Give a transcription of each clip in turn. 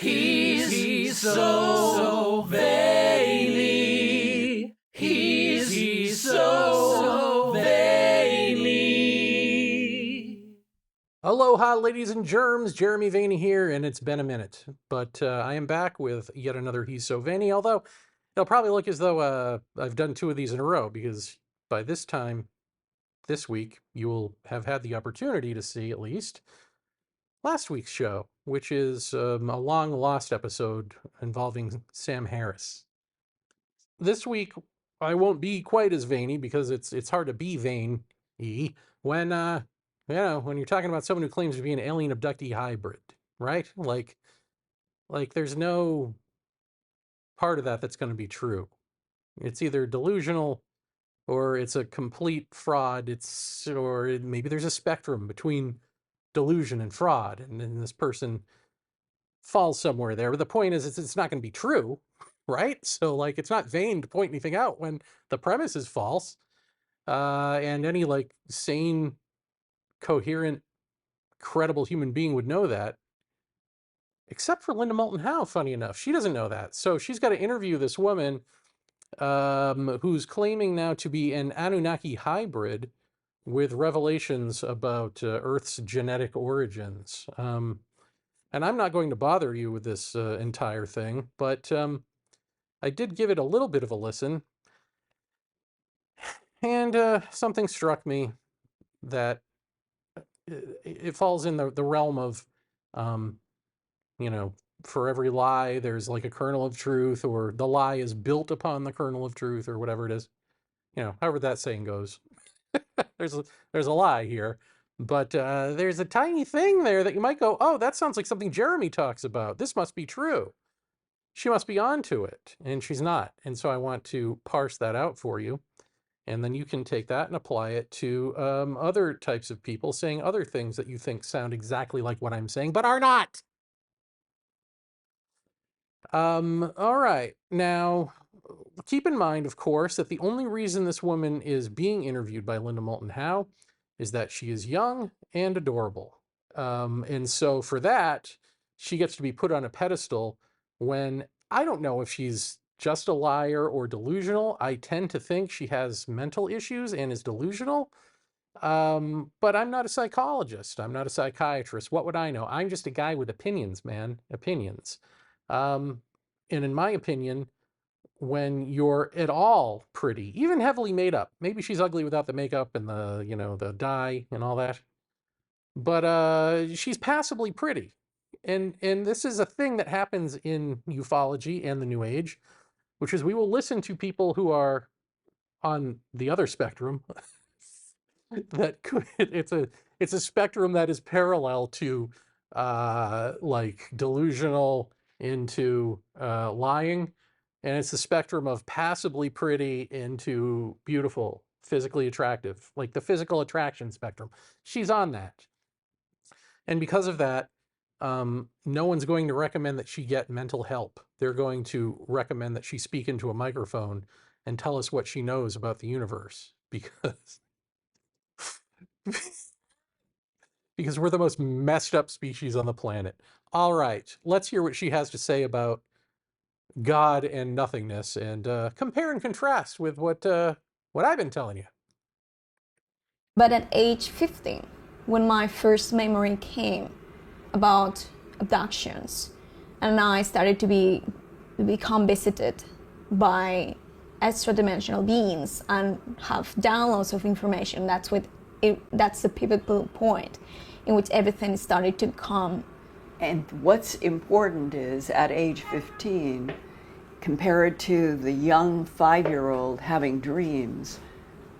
He's so Vaeni. He's so Vaeni. Aloha, ladies and germs. Jeremy Vaeni here, and it's been a minute. But I am back with yet another He's So Vaeni, although it'll probably look as though I've done two of these in a row, because by this time, this week, you will have had the opportunity to see, at least, last week's show, which is a long-lost episode involving Sam Harris. This week, I won't be quite as Vaeni, because it's hard to be vain-y when when you're talking about someone who claims to be an alien abductee hybrid, right? Like there's no part of that that's going to be true. It's either delusional or it's a complete fraud. Maybe there's a spectrum between delusion and fraud, and then this person falls somewhere there. But the point is, it's not going to be true, right? So, like, it's not vain to point anything out when the premise is false. And any, like, sane, coherent, credible human being would know that. Except for Linda Moulton Howe, funny enough. She doesn't know that. So she's got to interview this woman who's claiming now to be an Anunnaki hybrid with revelations about Earth's genetic origins. And I'm not going to bother you with this entire thing, but I did give it a little bit of a listen. And something struck me that it falls in the realm of, for every lie, there's like a kernel of truth, or the lie is built upon the kernel of truth, or whatever it is. However that saying goes. there's a lie here, but there's a tiny thing there that you might go, oh, that sounds like something Jeremy talks about. This must be true. She must be onto it, and she's not. And so I want to parse that out for you, and then you can take that and apply it to other types of people saying other things that you think sound exactly like what I'm saying, but are not. All right. Now, keep in mind, of course, that the only reason this woman is being interviewed by Linda Moulton Howe is that she is young and adorable. And so for that, she gets to be put on a pedestal when I don't know if she's just a liar or delusional. I tend to think she has mental issues and is delusional. But I'm not a psychologist. I'm not a psychiatrist. What would I know? I'm just a guy with opinions, man. Opinions. And in my opinion, when you're at all pretty, even heavily made up, maybe she's ugly without the makeup and the dye and all that, but she's passably pretty. And this is a thing that happens in ufology and the New Age, which is we will listen to people who are on the other spectrum. It's a spectrum that is parallel to like delusional into lying, and it's the spectrum of passably pretty into beautiful, physically attractive, like the physical attraction spectrum. She's on that, and because of that, no one's going to recommend that she get mental help. They're going to recommend that she speak into a microphone and tell us what she knows about the universe, because we're the most messed up species on the planet. All right, let's hear what she has to say about God and nothingness, and compare and contrast with what I've been telling you. But at age 15, when my first memory came about abductions, and I started to become visited by extra-dimensional beings and have downloads of information, that's the pivotal point in which everything started to come. And what's important is, at age 15, compared to the young 5-year-old having dreams,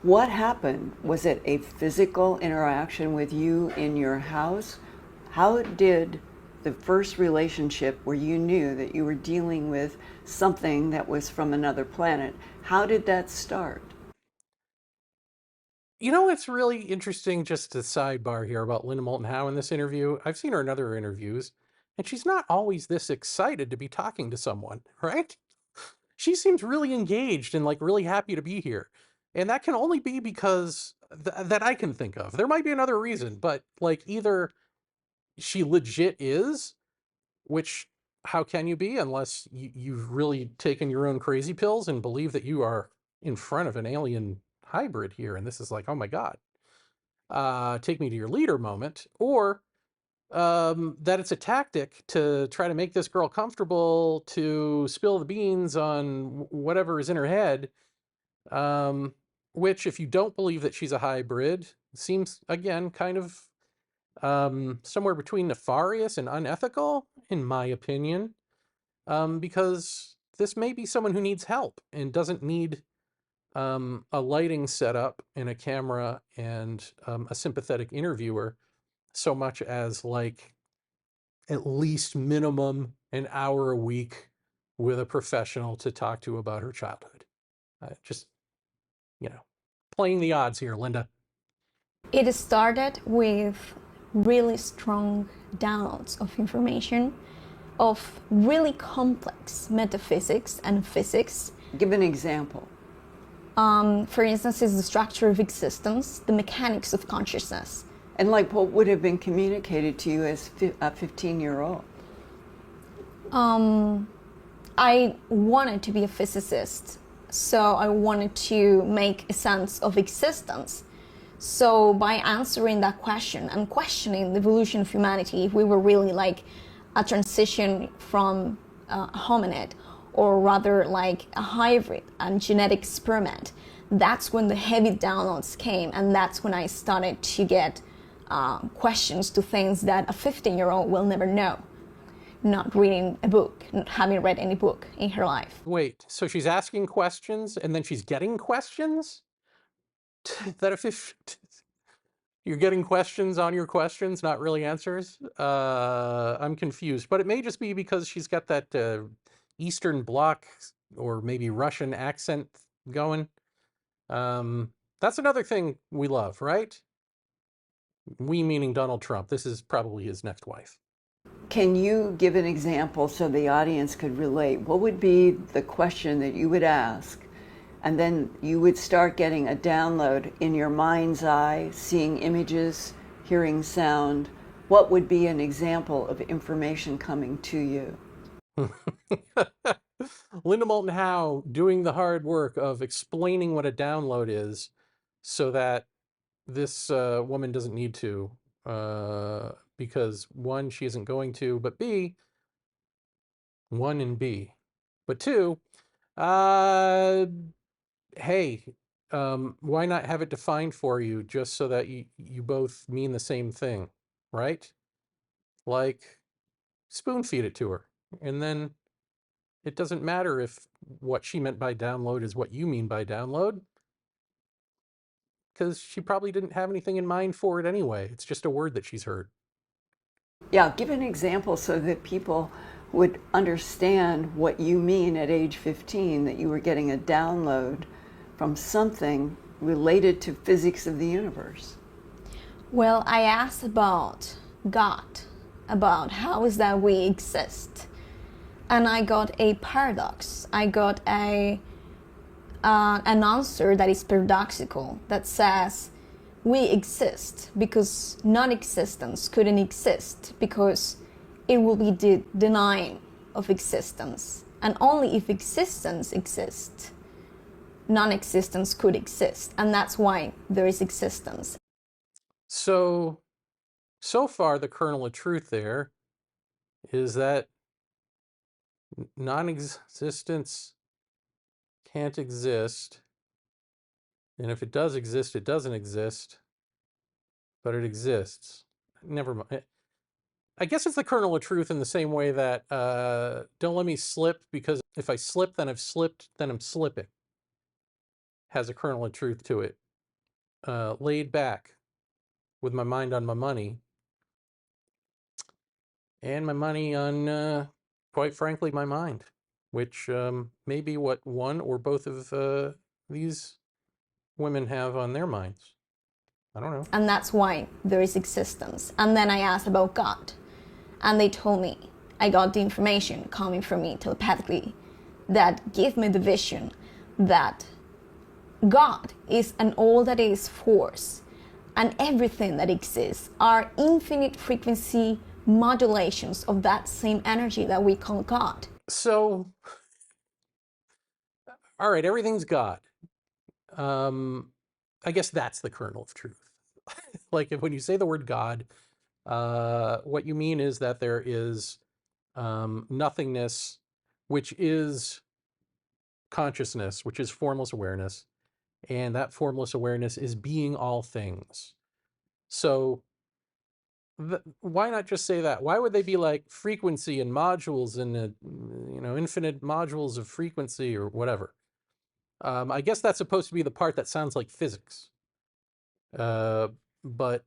what happened? Was it a physical interaction with you in your house? How did the first relationship where you knew that you were dealing with something that was from another planet, how did that start? It's really interesting, just a sidebar here about Linda Moulton Howe in this interview. I've seen her in other interviews, and she's not always this excited to be talking to someone, right? She seems really engaged and like really happy to be here. And that can only be because that I can think of. There might be another reason, but like either she legit is, which how can you be unless you've really taken your own crazy pills and believe that you are in front of an alien hybrid here, and this is like, oh my God, take me to your leader moment, or that it's a tactic to try to make this girl comfortable to spill the beans on whatever is in her head, which, if you don't believe that she's a hybrid, seems, again, kind of somewhere between nefarious and unethical, in my opinion, because this may be someone who needs help and doesn't need a lighting setup and a camera and a sympathetic interviewer so much as, like, at least minimum an hour a week with a professional to talk to about her childhood. Just, playing the odds here, Linda. It started with really strong downloads of information, of really complex metaphysics and physics. Give an example. For instance, is the structure of existence, the mechanics of consciousness. And like what would have been communicated to you as a 15-year-old? I wanted to be a physicist, so I wanted to make a sense of existence. So by answering that question and questioning the evolution of humanity, if we were really like a transition from a hominid, or rather like a hybrid and genetic experiment, that's when the heavy downloads came, and that's when I started to get questions to things that a 15-year-old will never know, not reading a book, not having read any book in her life. Wait, so she's asking questions and then she's getting questions? That if you're getting questions on your questions, not really answers? I'm confused, but it may just be because she's got that Eastern Bloc or maybe Russian accent going. That's another thing we love, right? We meaning Donald Trump. This is probably his next wife. Can you give an example so the audience could relate? What would be the question that you would ask? And then you would start getting a download in your mind's eye, seeing images, hearing sound. What would be an example of information coming to you? Linda Moulton Howe doing the hard work of explaining what a download is so that this woman doesn't need to, because one, she isn't going to, but B, one and B. But two, hey, why not have it defined for you just so that you both mean the same thing, right? Like, spoon feed it to her. And then it doesn't matter if what she meant by download is what you mean by download, because she probably didn't have anything in mind for it anyway. It's just a word that she's heard. Yeah, give an example so that people would understand what you mean at age 15, that you were getting a download from something related to physics of the universe. Well, I asked about God, about how is that we exist. And I got a paradox. I got an answer that is paradoxical, that says we exist because non-existence couldn't exist, because it will be the denying of existence. And only if existence exists, non-existence could exist. And that's why there is existence. So far, the kernel of truth there is that non-existence can't exist, and if it does exist, it doesn't exist, but it exists. Never mind. I guess it's the kernel of truth in the same way that don't let me slip, because if I slip, then I've slipped, then I'm slipping. Has a kernel of truth to it. Laid back with my mind on my money, and my money on, quite frankly, my mind, which may be what one or both of these women have on their minds. I don't know. And that's why there is existence. And then I asked about God, and they told me, I got the information coming from me telepathically that gave me the vision that God is an all that is force, and everything that exists are infinite frequency modulations of that same energy that we call God. So, all right, everything's God. I guess that's the kernel of truth. Like when you say the word God, what you mean is that there is nothingness, which is consciousness, which is formless awareness, and that formless awareness is being all things. So why not just say that? Why would they be like frequency and modules and infinite modules of frequency or whatever? I guess that's supposed to be the part that sounds like physics, but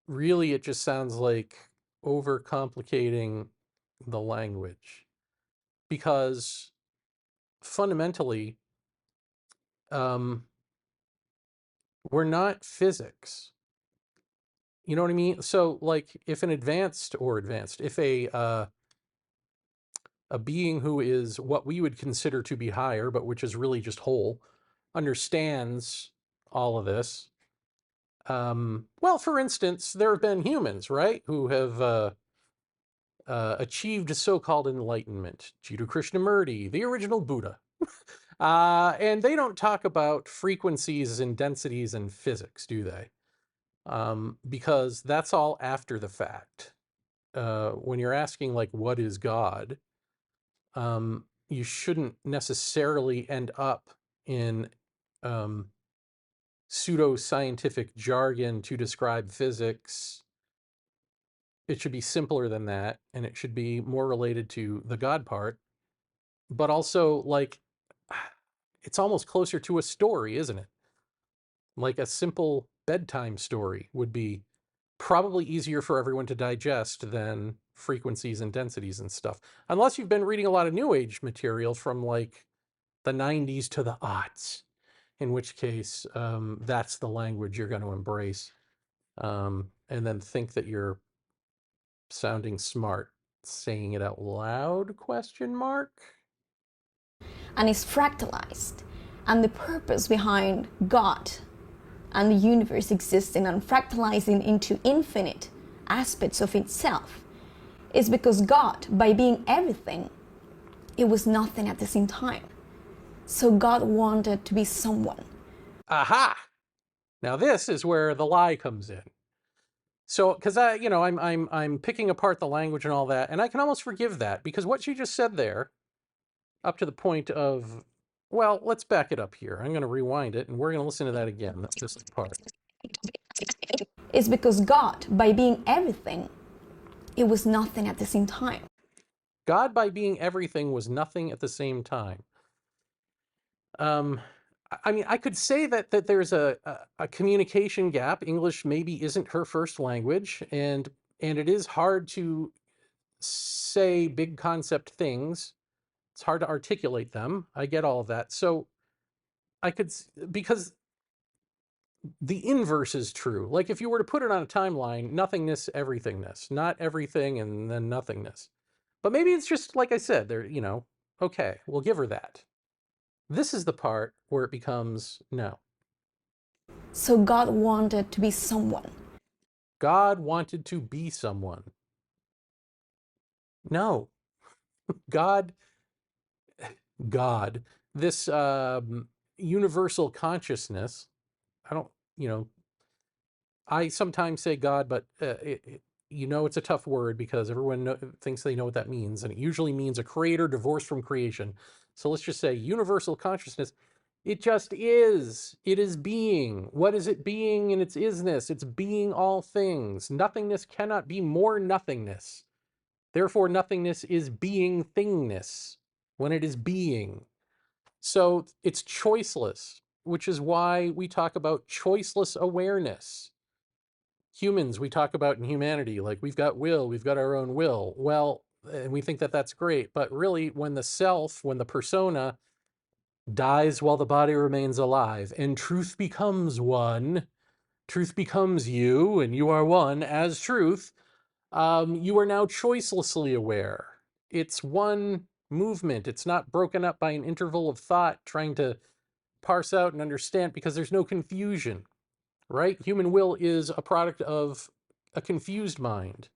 really it just sounds like overcomplicating the language, because fundamentally we're not physics. You know what I mean? So like if if a being who is what we would consider to be higher, but which is really just whole, understands all of this. Well, for instance, there have been humans, right, who have achieved so-called enlightenment. Jiddu Krishnamurti, the original Buddha. And they don't talk about frequencies and densities and physics, do they? Because that's all after the fact. When you're asking, like, what is God? You shouldn't necessarily end up in pseudo-scientific jargon to describe physics. It should be simpler than that, and it should be more related to the God part. But also, like, it's almost closer to a story, isn't it? Like a simple bedtime story would be probably easier for everyone to digest than frequencies and densities and stuff. Unless you've been reading a lot of New Age material from like the 90s to the aughts, in which case that's the language you're going to embrace, and then think that you're sounding smart saying it out loud, question mark. And it's fractalized. And the purpose behind God and the universe existing and fractalizing into infinite aspects of itself is because God, by being everything, it was nothing at the same time. So God wanted to be someone. Aha! Now this is where the lie comes in. So, because I'm picking apart the language and all that, and I can almost forgive that, because what you just said there, up to the point of, well, let's back it up here. I'm going to rewind it, and we're going to listen to that again. That's this part. It's because God, by being everything, it was nothing at the same time. God, by being everything, was nothing at the same time. I mean, I could say that there's a communication gap. English maybe isn't her first language, and it is hard to say big concept things. It's hard to articulate them. I get all of that. So I could, because the inverse is true. Like if you were to put it on a timeline, nothingness, everythingness, not everything and then nothingness. But maybe it's just, like I said, there, okay, we'll give her that. This is the part where it becomes no. So God wanted to be someone. God wanted to be someone. No. God, this universal consciousness, I don't, I sometimes say God, but it's a tough word because everyone thinks they know what that means. And it usually means a creator divorced from creation. So let's just say universal consciousness. It just is. It is being. What is it being in its isness? It's being all things. Nothingness cannot be more nothingness. Therefore, nothingness is being thingness when it is being. So it's choiceless, which is why we talk about choiceless awareness. Humans, we talk about in humanity, like we've got will, we've got our own will. Well, and we think that that's great. But really, when the self, when the persona dies while the body remains alive, and truth becomes one, truth becomes you, and you are one as truth, you are now choicelessly aware. It's one movement. It's not broken up by an interval of thought trying to parse out and understand, because there's no confusion, right? Human will is a product of a confused mind.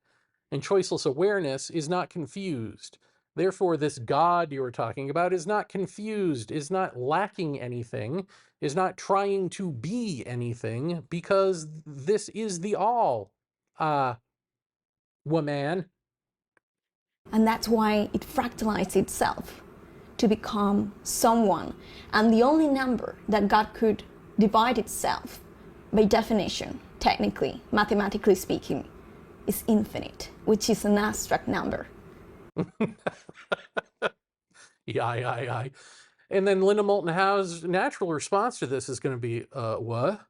and choiceless awareness is not confused. Therefore, this God you were talking about is not confused, is not lacking anything, is not trying to be anything, because this is the all. Woman. And that's why it fractalized itself to become someone. And the only number that God could divide itself, by definition, technically, mathematically speaking, is infinite, which is an abstract number. Yeah. And then Linda Moulton Howe's natural response to this is going to be, what?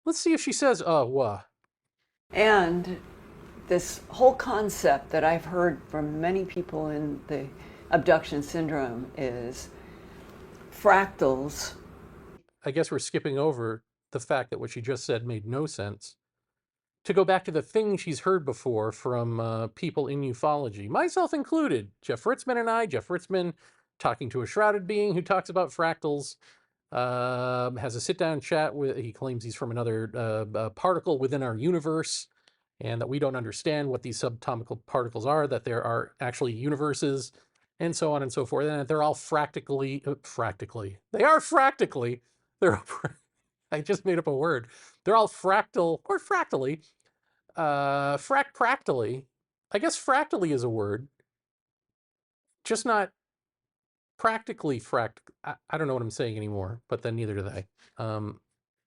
Let's see if she says, what? And this whole concept that I've heard from many people in the abduction syndrome is fractals. I guess we're skipping over the fact that what she just said made no sense. To go back to the thing she's heard before from people in ufology, myself included, Jeff Ritzman and I. Jeff Ritzman talking to a shrouded being who talks about fractals, has a sit-down chat with, he claims he's from another particle within our universe, and that we don't understand what these subatomic particles are, that there are actually universes, and so on and so forth, and that they're all they are fractically, I just made up a word. They're all fractal, or fractally, fractally. I guess fractally is a word, just not practically I don't know what I'm saying anymore, but then neither do they.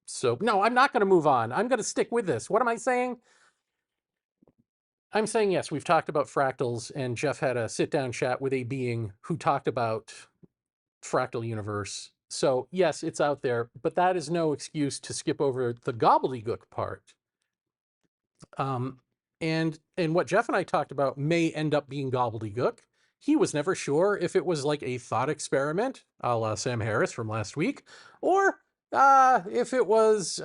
So no, I'm not going to move on. I'm going to stick with this. What am I saying? I'm saying, yes, we've talked about fractals, and Jeff had a sit-down chat with a being who talked about fractal universe. So yes, it's out there, but that is no excuse to skip over the gobbledygook part. And what Jeff and I talked about may end up being gobbledygook. He was never sure if it was like a thought experiment, a la Sam Harris from last week, or if it was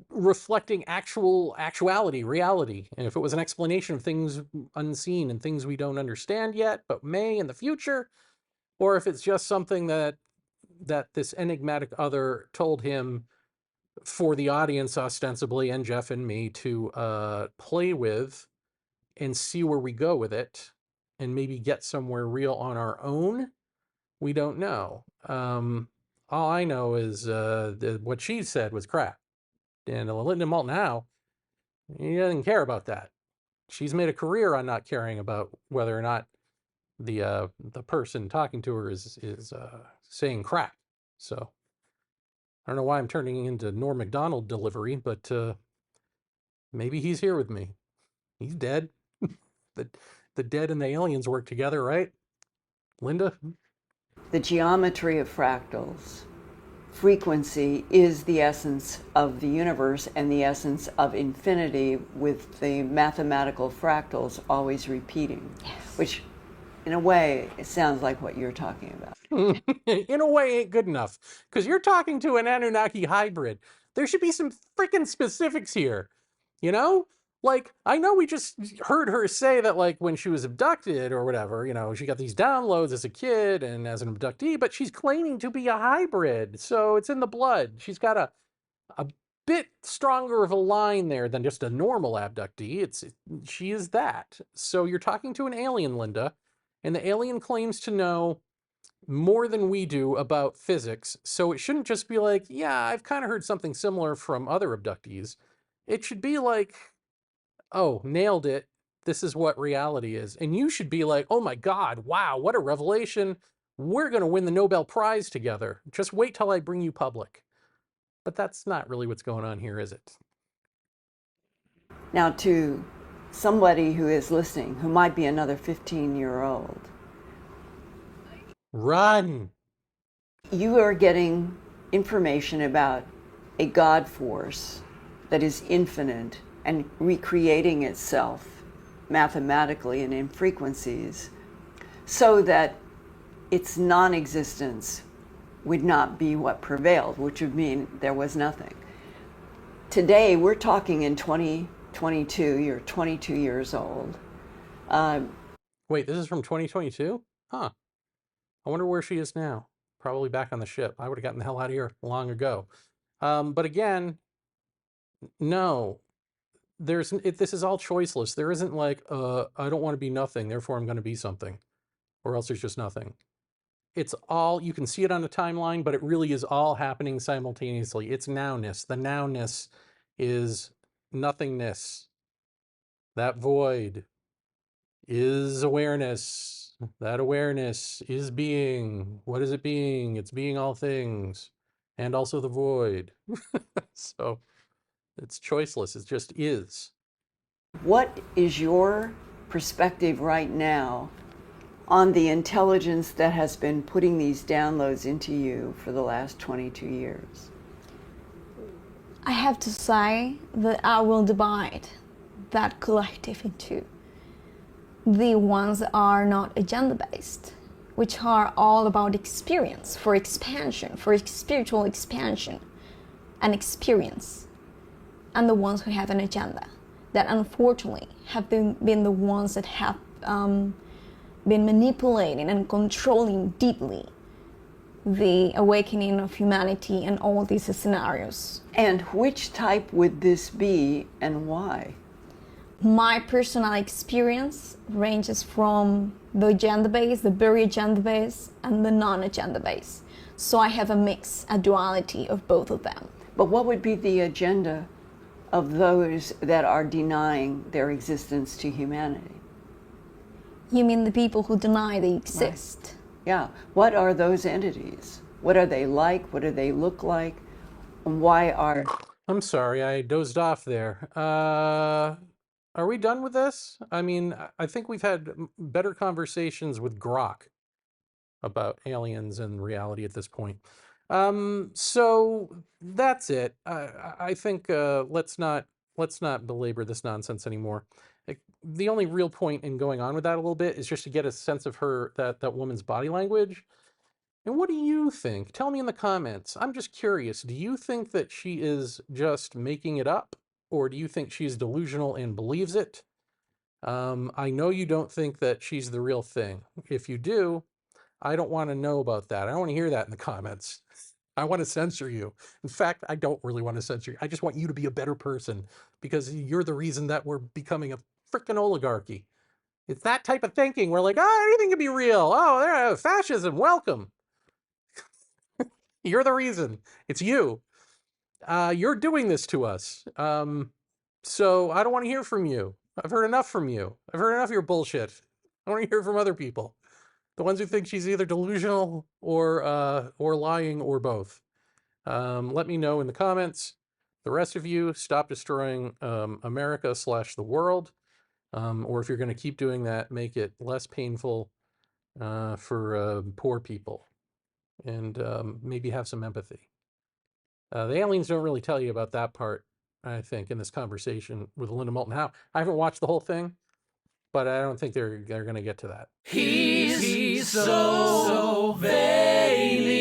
reflecting actuality, reality, and if it was an explanation of things unseen and things we don't understand yet, but may in the future, or if it's just something that this enigmatic other told him for the audience, ostensibly, and Jeff and me to play with and see where we go with it, and maybe get somewhere real on our own. We don't know. All I know is what she said was crap. And Linda Moulton Howe, he doesn't care about that. She's made a career on not caring about whether or not the person talking to her is saying crap. So I don't know why I'm turning into Norm Macdonald delivery, but maybe he's here with me. He's dead. The dead and the aliens work together, right? Linda? The geometry of fractals. Frequency is the essence of the universe and the essence of infinity, with the mathematical fractals always repeating. Yes. Which, in a way, it sounds like what you're talking about. In a way, ain't good enough. Because you're talking to an Anunnaki hybrid. There should be some freaking specifics here. You know? Like, I know we just heard her say that, like, when she was abducted or whatever, you know, she got these downloads as a kid and as an abductee, but she's claiming to be a hybrid. So it's in the blood. She's got a bit stronger of a line there than just a normal abductee. She is that. So you're talking to an alien, Linda, and the alien claims to know more than we do about physics. So it shouldn't just be like, yeah, I've kind of heard something similar from other abductees. It should be like, oh, nailed it. This is what reality is. And you should be like, oh my God, wow, what a revelation. We're going to win the Nobel Prize together. Just wait till I bring you public. But that's not really what's going on here, is it? Now, to somebody who is listening, who might be another 15-year-old, Run. you are getting information about a God force that is infinite and recreating itself mathematically and in frequencies, so that its non-existence would not be what prevailed, which would mean there was nothing. Today, we're talking in 2022, you're 22 years old. Wait, this is from 2022? Huh. I wonder where she is now. Probably back on the ship. I would have gotten the hell out of here long ago. But again, no. this is all choiceless. There isn't like, I don't want to be nothing, therefore I'm going to be something, or else there's just nothing. It's all, you can see it on the timeline, but it really is all happening simultaneously. It's nowness. The nowness is nothingness. That void is awareness. That awareness is being. What is it being? It's being all things, and also the void. So it's choiceless. It just is. What is your perspective right now on the intelligence that has been putting these downloads into you for the last 22 years? I have to say that I will divide that collective into the ones that are not agenda-based, which are all about experience, for expansion, for spiritual expansion and experience, and the ones who have an agenda that unfortunately have been the ones that have been manipulating and controlling deeply the awakening of humanity and all these scenarios. And which type would this be and why? My personal experience ranges from the agenda-based, the very agenda-based, and the non-agenda-based. So I have a mix, a duality of both of them. But what would be the agenda of those that are denying their existence to humanity? You mean the people who deny they exist? Right. Yeah. What are those entities? What are they like? What do they look like? And why are... I'm sorry, I dozed off there. Are we done with this? I mean, I think we've had better conversations with Grok about aliens and reality at this point. So that's it. I think let's not belabor this nonsense anymore. The only real point in going on with that a little bit is just to get a sense of that woman's body language. And what do you think? Tell me in the comments. I'm just curious. Do you think that she is just making it up? Or do you think she's delusional and believes it? I know you don't think that she's the real thing. If you do, I don't want to know about that. I don't want to hear that in the comments. I want to censor you. In fact, I don't really want to censor you. I just want you to be a better person because you're the reason that we're becoming a freaking oligarchy. It's that type of thinking. We're like, oh, anything can be real. Oh, there, fascism, welcome. You're the reason. It's you. You're doing this to us. So I don't want to hear from you. I've heard enough from you. I've heard enough of your bullshit. I want to hear from other people. The ones who think she's either delusional or lying or both. Let me know in the comments. The rest of you, stop destroying America / the world. Or if you're going to keep doing that, make it less painful for poor people. And maybe have some empathy. The aliens don't really tell you about that part, I think, in this conversation with Linda Moulton Howe. I haven't watched the whole thing, but I don't think they're going to get to that. He's so Vaeni.